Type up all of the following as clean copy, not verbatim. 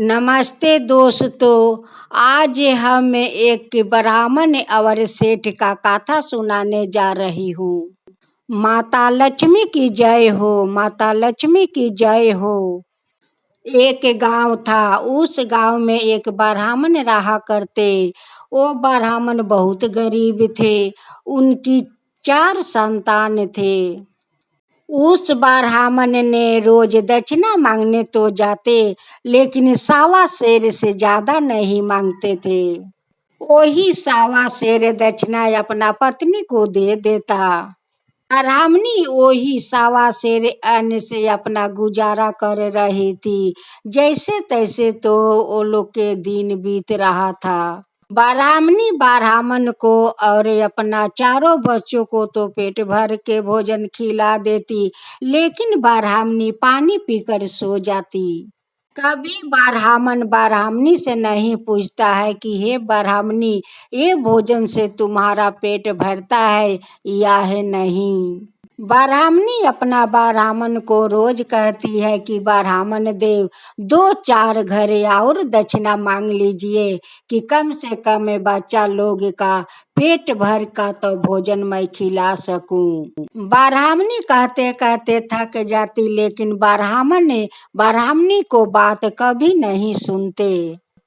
नमस्ते दोस्तों। आज हम एक ब्राह्मण और सेठ का कथा सुनाने जा रही हूँ। माता लक्ष्मी की जय हो, माता लक्ष्मी की जय हो। एक गांव था, उस गांव में एक ब्राह्मण रहा करते। वो ब्राह्मण बहुत गरीब थे। उनकी 4 संतान थे। उस ब्राह्मण ने रोज दक्षिणा मांगने तो जाते, लेकिन 1.25 शेर से ज्यादा नहीं मांगते थे। वही 1.25 शेर दक्षिणा अपना पत्नी को दे देता। ब्राह्मणी वही 1.25 शेर अन्न से अपना गुजारा कर रही थी। जैसे तैसे तो वो लोग के दिन बीत रहा था। ब्राह्मणी ब्राह्मण को और अपना 4 बच्चों को तो पेट भर के भोजन खिला देती, लेकिन ब्राह्मणी पानी पीकर सो जाती। कभी ब्राह्मण ब्राह्मणी से नहीं पूछता है कि हे ब्राह्मणी, ये भोजन से तुम्हारा पेट भरता है या है नहीं। ब्राह्मणी अपना ब्राह्मण को रोज कहती है कि ब्राह्मण देव 2-4 घर और दक्षिणा मांग लीजिए कि कम से कम बच्चा लोग का पेट भर का तो भोजन मैं खिला सकूं। ब्राह्मणी कहते कहते थक जाती, लेकिन ब्राह्मणी को बात कभी नहीं सुनते।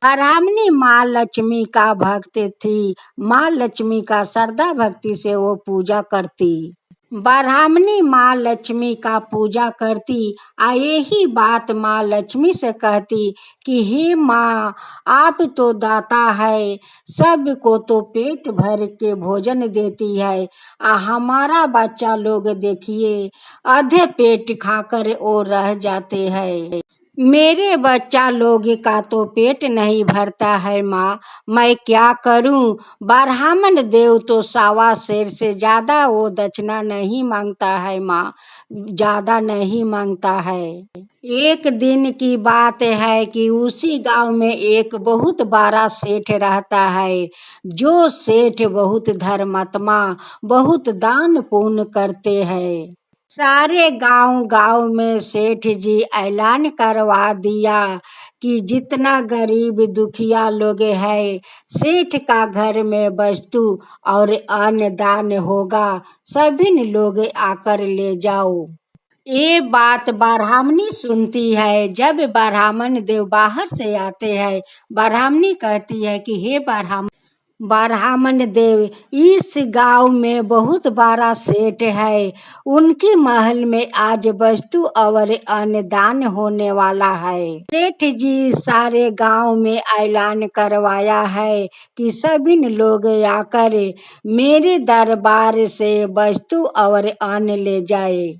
ब्राह्मणी माँ लक्ष्मी का भक्त थी। माँ लक्ष्मी का श्रद्धा भक्ति से वो पूजा करती। ब्राह्मणी माँ लक्ष्मी का पूजा करती। यही बात माँ लक्ष्मी से कहती कि हे माँ, आप तो दाता है, सबको तो पेट भर के भोजन देती है। हमारा बच्चा लोग देखिए, आधे पेट खाकर वो रह जाते हैं। मेरे बच्चा लोग का तो पेट नहीं भरता है माँ, मैं क्या करूं। ब्राह्मण देव तो 1.25 शेर से ज्यादा वो दक्षिणा नहीं मांगता है माँ, ज्यादा नहीं मांगता है। एक दिन की बात है कि उसी गांव में एक बहुत बड़ा सेठ रहता है। जो सेठ बहुत धर्मात्मा, बहुत दान पुण्य करते हैं। सारे गांव में सेठ जी ऐलान करवा दिया कि जितना गरीब दुखिया लोग है, सेठ का घर में वस्तु और अन्न दान होगा, सभी लोग आकर ले जाओ। ये बात ब्राह्मणी सुनती है। जब ब्राह्मण देव बाहर से आते हैं, ब्राह्मणी कहती है कि हे ब्राह्मण देव, इस गांव में बहुत बड़ा सेठ है। उनकी महल में आज वस्तु और अन्न दान होने वाला है। सेठ जी सारे गांव में ऐलान करवाया है कि सभी लोग आकर मेरे दरबार से वस्तु और अन्न ले जाए।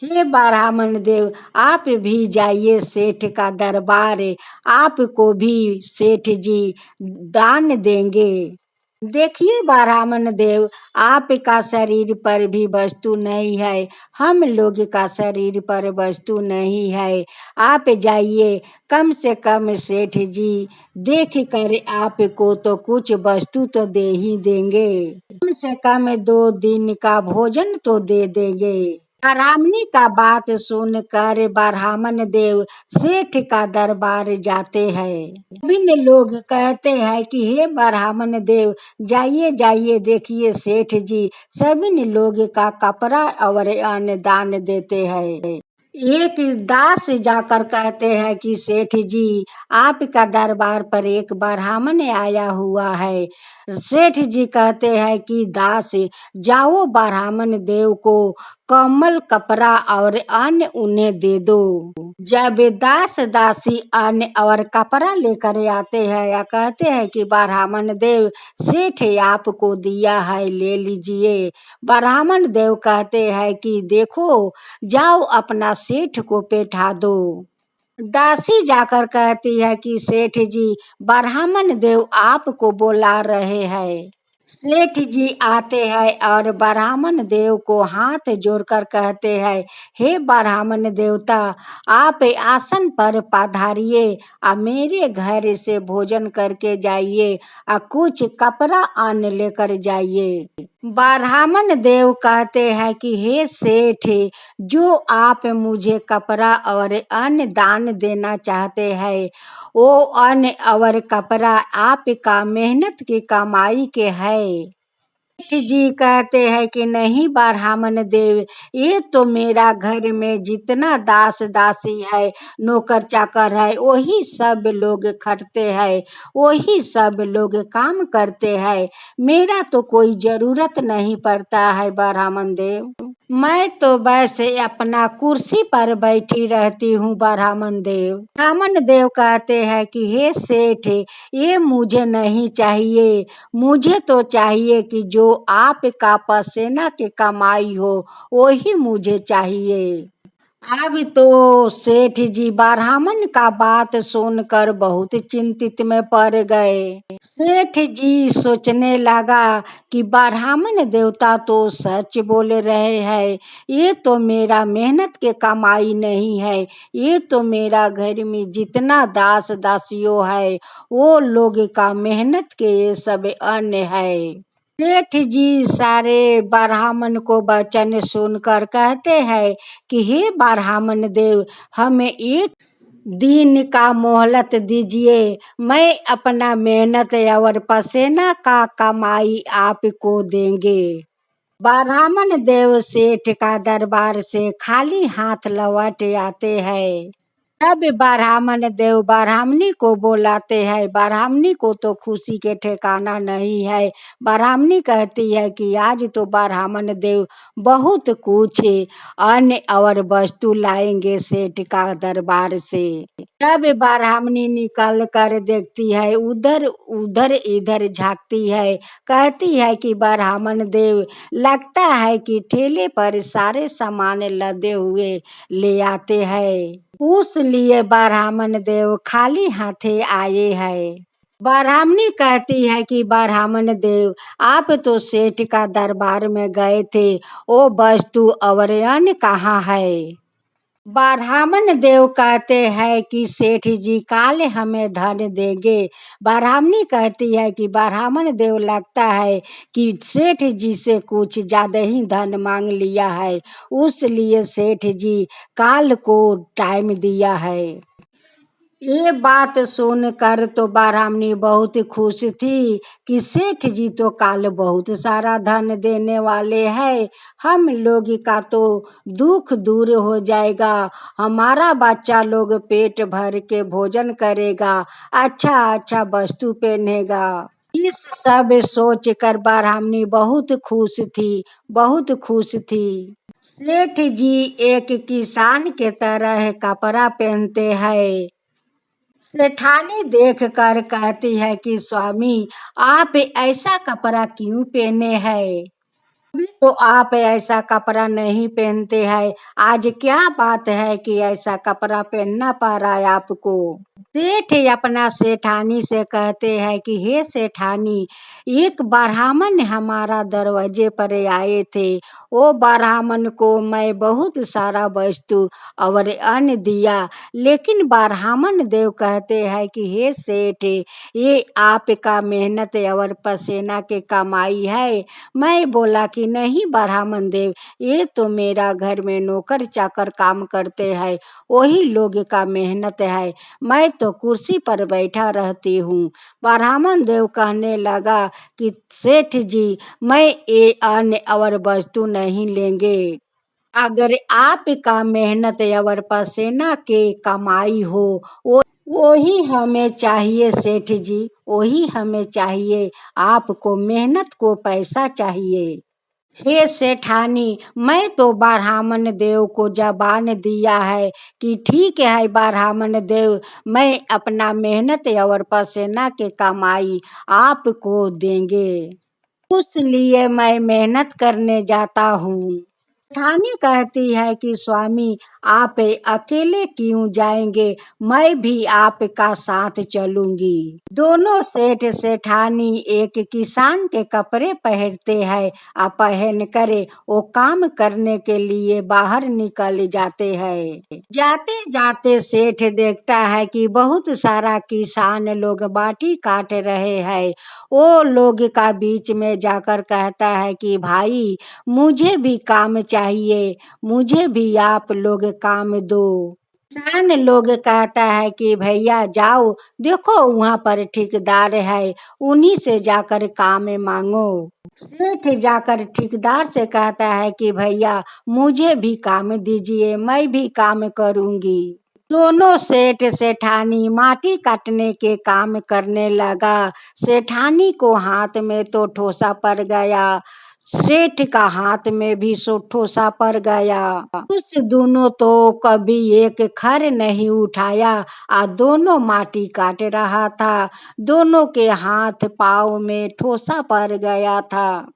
हे ब्राह्मण देव, आप भी जाइए सेठ का दरबार, आपको भी सेठ जी दान देंगे। देखिए ब्राह्मण देव, आपका शरीर पर भी वस्तु नहीं है, हम लोग का शरीर पर वस्तु नहीं है। आप जाइए, कम से कम सेठ जी देख कर आपको तो कुछ वस्तु तो दे ही देंगे। कम से कम 2 दिन का भोजन तो दे देंगे। ब्राह्मणी का बात सुनकर ब्राह्मण देव सेठ का दरबार जाते हैं। विभिन्न लोग कहते हैं कि हे ब्राह्मण देव, जाइए जाइए, देखिए सेठ जी सभी लोग का कपड़ा और अन्न दान देते हैं। एक दास जाकर कहते हैं कि सेठ जी, आपका दरबार पर एक ब्राह्मण आया हुआ है। सेठ जी कहते हैं कि दास, जाओ ब्राह्मण देव को कमल कपड़ा और अन्न उन्हें दे दो। जब दास दासी अन्न और कपड़ा लेकर आते हैं या कहते हैं कि ब्राह्मण देव, सेठ आपको दिया है, ले लीजिए। ब्राह्मण देव कहते हैं कि देखो, जाओ अपना सेठ को बैठा दो। दासी जाकर कहती है कि सेठ जी, ब्राह्मण देव आपको बुला रहे हैं। सेठ जी आते हैं और ब्राह्मण देव को हाथ जोड़कर कहते हैं, हे ब्राह्मण देवता, आप आसन पर पधारिए और मेरे घर से भोजन करके जाइए और कुछ कपड़ा अन्न लेकर जाइए। ब्राह्मण देव कहते हैं कि हे सेठ, जो आप मुझे कपड़ा और अन्न दान देना चाहते हैं, वो अन्न और कपड़ा आपका मेहनत की कमाई के है। सेठ जी कहते हैं कि नहीं ब्राह्मण देव, ये तो मेरा घर में जितना दास दासी है, नौकर चाकर है, वही सब लोग खटते हैं, वही सब लोग काम करते हैं, मेरा तो कोई जरूरत नहीं पड़ता है ब्राह्मण देव। मैं तो वैसे अपना कुर्सी पर बैठी रहती हूँ ब्राह्मण देव। ब्राह्मण देव कहते हैं कि हे सेठ, ये मुझे नहीं चाहिए, मुझे तो चाहिए कि जो आपका पसीना की कमाई हो वही मुझे चाहिए। अब तो सेठ जी ब्राह्मण का बात सुनकर बहुत चिंतित में पड़ गए। सेठ जी सोचने लगा कि ब्राह्मण देवता तो सच बोल रहे हैं, ये तो मेरा मेहनत के कमाई नहीं है, ये तो मेरा घर में जितना दास दासियों है वो लोग का मेहनत के ये सब अन्न है। सेठ जी सारे ब्राह्मण को वचन सुनकर कहते हैं कि हे ब्राह्मण देव, हमें एक दिन का मोहलत दीजिए, मैं अपना मेहनत और पसीना का कमाई आपको देंगे। ब्राह्मण देव सेठ का दरबार से खाली हाथ लौट आते हैं। तब ब्राह्मण देव ब्राह्मणी को बुलाते हैं। ब्राह्मणी को तो खुशी के ठिकाना नहीं है। ब्राह्मणी कहती है कि आज तो ब्राह्मण देव बहुत कुछ अन्न और वस्तु लाएंगे सेठ का दरबार से। तब ब्राह्मणी निकल कर देखती है, उधर उधर इधर झांकती है, कहती है कि ब्राह्मण देव लगता है कि ठेले पर सारे सामान लदे हुए ले आते हैं, उस लिए ब्राह्मण देव खाली हाथे आए हैं। ब्राह्मणी कहती है कि ब्राह्मण देव, आप तो सेठ का दरबार में गए थे, वो वस्तु और अन्न कहाँ है? ब्राह्मण देव कहते हैं कि सेठ जी काल हमें धन देंगे। ब्राह्मणी कहती है कि ब्राह्मण देव लगता है कि सेठ जी से कुछ ज्यादा ही धन मांग लिया है, उसलिए सेठ जी काल को टाइम दिया है। ये बात सुनकर तो ब्राह्मणी बहुत खुश थी कि सेठ जी तो काल बहुत सारा धन देने वाले हैं, हम लोग का तो दुख दूर हो जाएगा, हमारा बच्चा लोग पेट भर के भोजन करेगा, अच्छा अच्छा वस्तु पहनेगा। इस सब सोच कर ब्राह्मणी बहुत खुश थी, बहुत खुश थी। सेठ जी एक किसान के तरह कपड़ा पहनते हैं। सेठानी देख कर कहती है कि स्वामी, आप ऐसा कपड़ा क्यों पहने हैं? अभी तो आप ऐसा कपड़ा नहीं पहनते हैं, आज क्या बात है कि ऐसा कपड़ा पहनना पड़ रहा है आपको? सेठ अपना सेठानी से कहते हैं कि हे सेठानी, एक ब्राह्मण हमारा दरवाजे पर आए थे, वो ब्राह्मण को मैं बहुत सारा वस्तु और अन्न दिया, लेकिन ब्राह्मण देव कहते हैं कि हे सेठ, ये आपका मेहनत और पसीना के कमाई है। मैं बोला कि नहीं ब्राह्मण देव, ये तो मेरा घर में नौकर चाकर काम करते हैं, वही लोग का मेहनत है, मैं तो कुर्सी पर बैठा रहती हूँ। ब्राह्मण देव कहने लगा कि सेठ जी, मैं ये अन्न और वस्तु नहीं लेंगे, अगर आपका मेहनत और पसीना के कमाई हो वो ही हमें चाहिए सेठ जी, वही हमें चाहिए, आपको मेहनत को पैसा चाहिए। हे सेठानी, मैं तो ब्राह्मण देव को जबान दिया है कि ठीक है ब्राह्मण देव, मैं अपना मेहनत और पसीना के कमाई आपको देंगे, उस लिए मैं मेहनत करने जाता हूँ। सेठानी कहती है कि स्वामी आप अकेले क्यों जाएंगे, मैं भी आपका साथ चलूंगी। दोनों सेठ सेठानी एक किसान के कपड़े पहनते हैं और पहन कर वो काम करने के लिए बाहर निकल जाते हैं। जाते जाते सेठ देखता है कि बहुत सारा किसान लोग बाटी काट रहे हैं। वो लोग का बीच में जाकर कहता है कि भाई मुझे भी काम चाहिए, मुझे भी आप लोग काम दो। किसान लोग कहता है कि भैया जाओ, देखो वहाँ पर ठेकेदार है, उन्हीं से जाकर काम मांगो। सेठ जाकर ठेकेदार से कहता है कि भैया मुझे भी काम दीजिए, मैं भी काम करूंगी। दोनों सेठ सेठानी माटी काटने के काम करने लगा। सेठानी को हाथ में तो ठोसा पड़ गया, सेठ का हाथ में भी सो ठोसा पड़ गया। उस दोनों तो कभी एक खर नहीं उठाया और दोनों माटी काट रहा था। दोनों के हाथ पाँव में ठोसा पड़ गया था।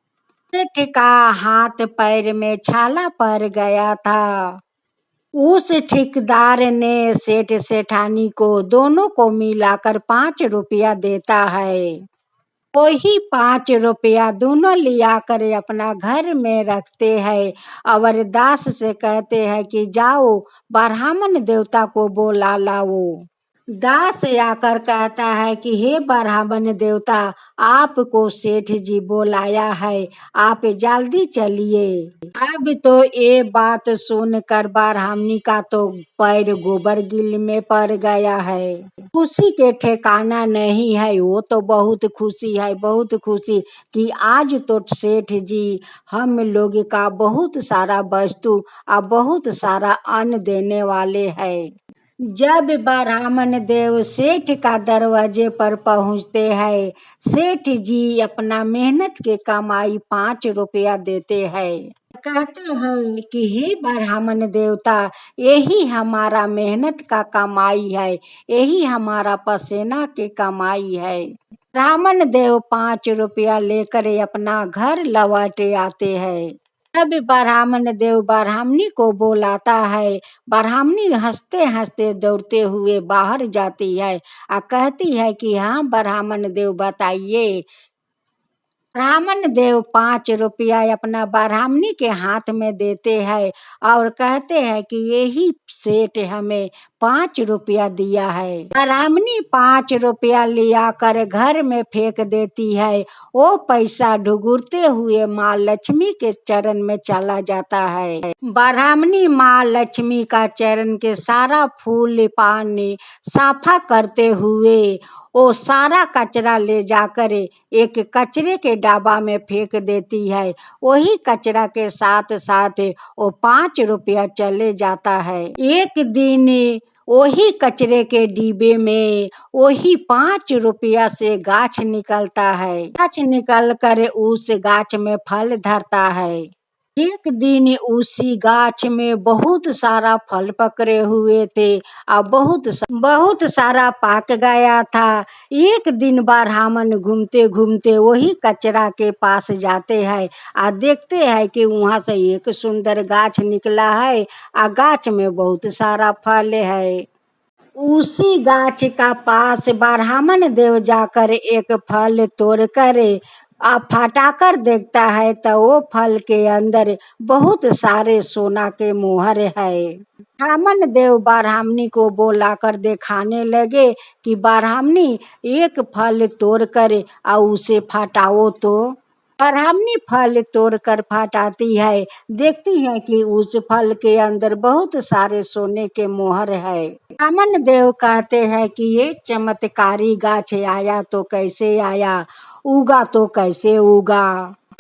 सेठ का हाथ पैर में छाला पड़ गया था। उस ठेकेदार ने सेठ सेठानी को दोनों को मिलाकर 5 रुपया देता है। वही 5 रुपया दोनों लिया कर अपना घर में रखते हैं और दास से कहते हैं कि जाओ ब्राह्मण देवता को बुला लाओ। दास आकर कहता है कि हे ब्राह्मण देवता, आपको सेठ जी बुलाया है, आप जल्दी चलिए। अब तो ये बात सुनकर ब्राह्मणी का तो पैर गोबर गिल में पड़ गया है। खुशी के ठिकाना नहीं है, वो तो बहुत खुशी है, बहुत खुशी कि आज तो सेठ जी हम लोग का बहुत सारा वस्तु और बहुत सारा अन्न देने वाले हैं। जब ब्राह्मण देव सेठ का दरवाजे पर पहुंचते हैं, सेठ जी अपना मेहनत के कमाई 5 रुपया देते हैं। कहते हैं कि हे ब्राह्मण देवता, यही हमारा मेहनत का कमाई है, यही हमारा पसीना के कमाई है। ब्राह्मण देव 5 रुपया लेकर अपना घर लौटे आते हैं। तब ब्राह्मण देव ब्राह्मणी को बुलाता है। ब्राह्मणी हंसते हंसते दौड़ते हुए बाहर जाती है और कहती है कि हाँ ब्राह्मण देव बताइए। ब्राह्मण देव 5 रुपया अपना ब्राह्मणी के हाथ में देते हैं और कहते हैं कि यही सेठ हमें 5 रुपया दिया है। ब्राह्मणी 5 रुपया लिया कर घर में फेंक देती है। वो पैसा ढुगुरते हुए माँ लक्ष्मी के चरण में चला जाता है। ब्राह्मणी माँ लक्ष्मी का चरण के सारा फूल पानी साफा करते हुए वो सारा कचरा ले जाकर एक कचरे के डाबा में फेंक देती है। वही कचरा के साथ साथ वो 5 रुपया चले जाता है। एक दिन वही कचरे के डिब्बे में वही 5 रुपया से गाछ निकलता है। गाछ निकल कर उस गाछ में फल धरता है। एक दिन उसी गाछ में बहुत सारा फल पकड़े हुए थे और बहुत सारा पाक गया था। एक दिन ब्राह्मण घूमते घूमते वही कचरा के पास जाते हैं और देखते हैं कि वहाँ से एक सुंदर गाछ निकला है और गाछ में बहुत सारा फल है। उसी गाछ का पास ब्राह्मण देव जाकर एक फल तोड़कर फटाकर देखता है तो वो फल के अंदर बहुत सारे सोना के मोहर है। ब्राह्मण देव ब्राह्मणी को बुलाकर दिखाने लगे कि ब्राह्मणी एक फल तोड़कर और उसे फटाओ तो। ब्राह्मणी फल तोड़कर फटाती है, देखती है कि उस फल के अंदर बहुत सारे सोने के मोहर है। ब्राह्मण देव कहते हैं कि ये चमत्कारी गाछ आया तो कैसे आया, उगा तो कैसे उगा।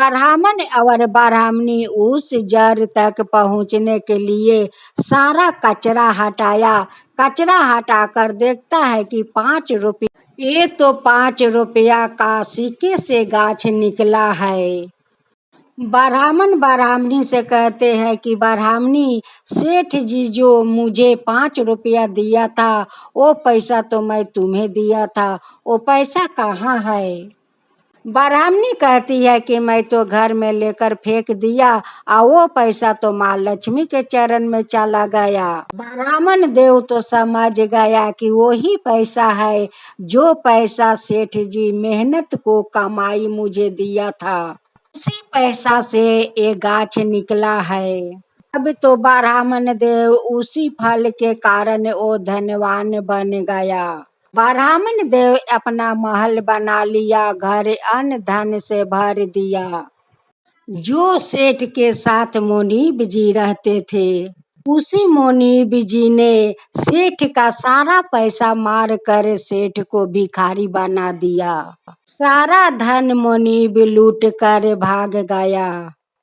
ब्राह्मण और ब्राह्मणी उस जड़ तक पहुँचने के लिए सारा कचरा हटाया। कचरा हटाकर देखता है कि 5 रुपया, ये तो 5 रुपया का सिक्के से गाछ निकला है। ब्राह्मण ब्राह्मणी से कहते हैं कि ब्राह्मणी, सेठ जी जो मुझे 5 रुपया दिया था वो पैसा तो मैं तुम्हें दिया था, वो पैसा कहाँ है। ब्राह्मणी कहती है कि मैं तो घर में लेकर फेंक दिया, और वो पैसा तो माँ लक्ष्मी के चरण में चला गया। ब्राह्मण देव तो समझ गया कि वही पैसा है जो पैसा सेठ जी मेहनत को कमाई मुझे दिया था, उसी पैसा से ये गाछ निकला है। अब तो ब्राह्मण देव उसी फल के कारण वो धनवान बन गया। ब्राह्मण देव अपना महल बना लिया, घर अन्न धन से भर दिया। जो सेठ के साथ मुनीब जी रहते थे, उसी मुनीब जी ने सेठ का सारा पैसा मार कर सेठ को भिखारी बना दिया। सारा धन मुनीब लूट कर भाग गया।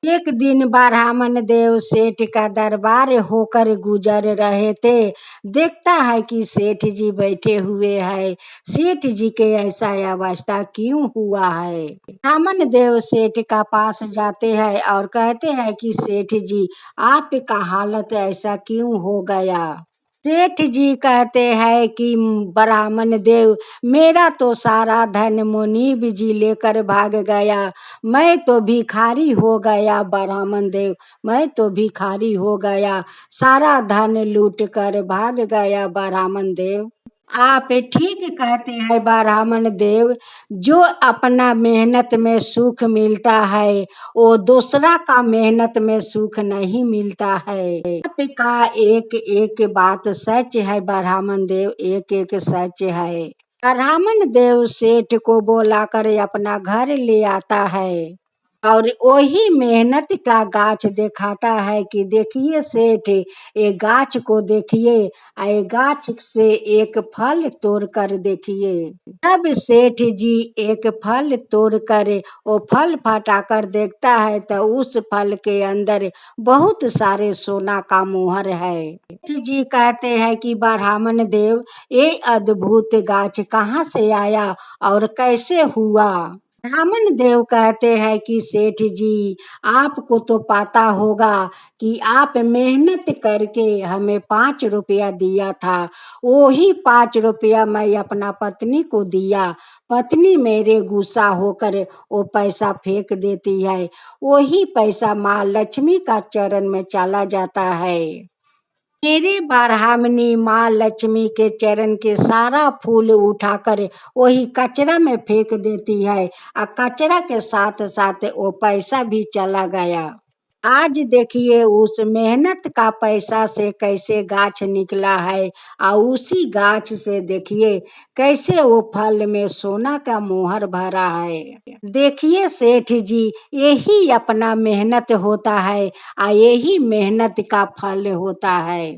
एक दिन ब्राह्मण देव सेठ का दरबार होकर गुजर रहे थे। देखता है कि सेठ जी बैठे हुए हैं। सेठ जी के ऐसा अवस्था क्यों हुआ है? ब्राह्मण देव सेठ का पास जाते हैं और कहते हैं कि सेठ जी, आपका हालत ऐसा क्यों हो गया? सेठ जी कहते हैं कि ब्राह्मण देव, मेरा तो सारा धन मुनीब जी लेकर भाग गया, मैं तो भिखारी हो गया। ब्राह्मण देव, मैं तो भिखारी हो गया, सारा धन लूट कर भाग गया। ब्राह्मण देव, आप ठीक कहते हैं ब्राह्मण देव। जो अपना मेहनत में सुख मिलता है, वो दूसरा का मेहनत में सुख नहीं मिलता है। आपका एक एक बात सच है ब्राह्मण देव, एक एक सच है। ब्राह्मण देव सेठ को बोलाकर अपना घर ले आता है और वही मेहनत का गाछ दिखाता है कि देखिए सेठ, ये गाछ को देखिए, ये गाछ से एक फल तोड़ कर देखिए। तब सेठ जी एक फल तोड़ कर वो फल फटाकर देखता है तो उस फल के अंदर बहुत सारे सोना का मोहर है। सेठ जी कहते हैं कि ब्राह्मण देव, ये अद्भुत गाछ कहाँ से आया और कैसे हुआ? ब्राह्मण देव कहते हैं कि सेठ जी, आपको तो पता होगा कि आप मेहनत करके हमें 5 रुपया दिया था, वही 5 रुपया मैं अपना पत्नी को दिया। पत्नी मेरे गुस्सा होकर वो पैसा फेंक देती है, वही पैसा माँ लक्ष्मी का चरण में चला जाता है। मेरी ब्राह्मणी माँ लक्ष्मी के चरण के सारा फूल उठाकर वही कचरा में फेंक देती है, और कचरा के साथ साथ वो पैसा भी चला गया। आज देखिए उस मेहनत का पैसा से कैसे गाछ निकला है, और उसी गाछ से देखिए कैसे वो फल में सोना का मोहर भरा है। देखिए सेठ जी, यही अपना मेहनत होता है, और यही मेहनत का फल होता है।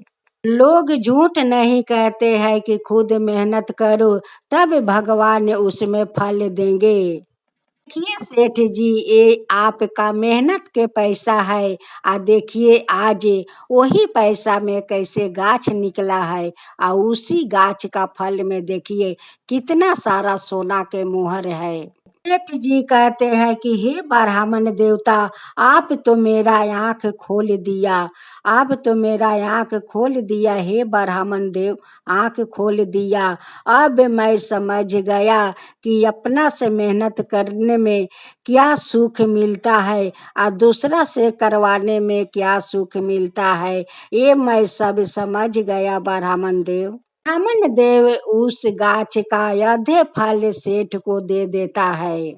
लोग झूठ नहीं कहते हैं कि खुद मेहनत करो तब भगवान उसमें फल देंगे। देखिए सेठ जी, ये आपका मेहनत के पैसा है, आ देखिए आज वही पैसा में कैसे गाछ निकला है, और उसी गाछ का फल में देखिए कितना सारा सोना के मोहर है। सेठ जी कहते हैं कि हे ब्राह्मण देवता, आप तो मेरा आँख खोल दिया, आप तो मेरा आँख खोल दिया। हे ब्राह्मण देव, आँख खोल दिया। अब मैं समझ गया कि अपना से मेहनत करने में क्या सुख मिलता है और दूसरा से करवाने में क्या सुख मिलता है, ये मैं सब समझ गया ब्राह्मण देव। ब्राह्मण देव उस गाछ का आधे फल सेठ को दे देता है।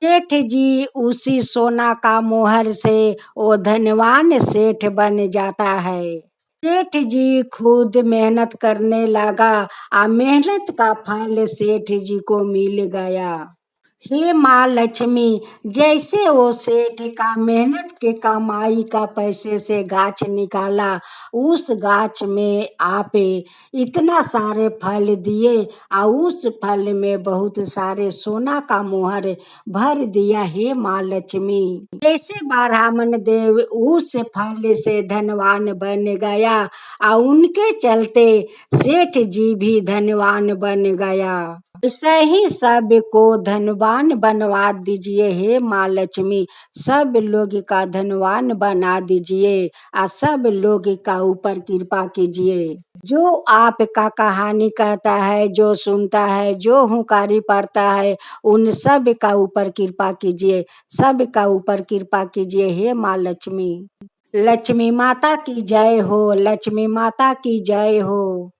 सेठ जी उसी सोना का मोहर से वो धनवान सेठ बन जाता है। सेठ जी खुद मेहनत करने लगा, और मेहनत का फल सेठ जी को मिल गया। हे माँ लक्ष्मी, जैसे वो सेठ का मेहनत के कमाई का पैसे से गाछ निकाला, उस गाछ में आप इतना सारे फल दिए, और उस फल में बहुत सारे सोना का मोहर भर दिया। हे माँ लक्ष्मी, जैसे ब्राह्मण देव उस फल से धनवान बन गया, और उनके चलते सेठ जी भी धनवान बन गया। ऐसे ही सबको धनवान बनवा दीजिए हे माँ लक्ष्मी, सब लोग का धनवान बना दीजिए, और सब लोग का ऊपर कृपा कीजिए। जो आपका कहानी कहता है, जो सुनता है, जो हुँकारी पढ़ता है, उन सब का ऊपर कृपा कीजिए, सब का ऊपर कृपा कीजिए हे माँ लक्ष्मी। लक्ष्मी माता की जय हो, लक्ष्मी माता की जय हो।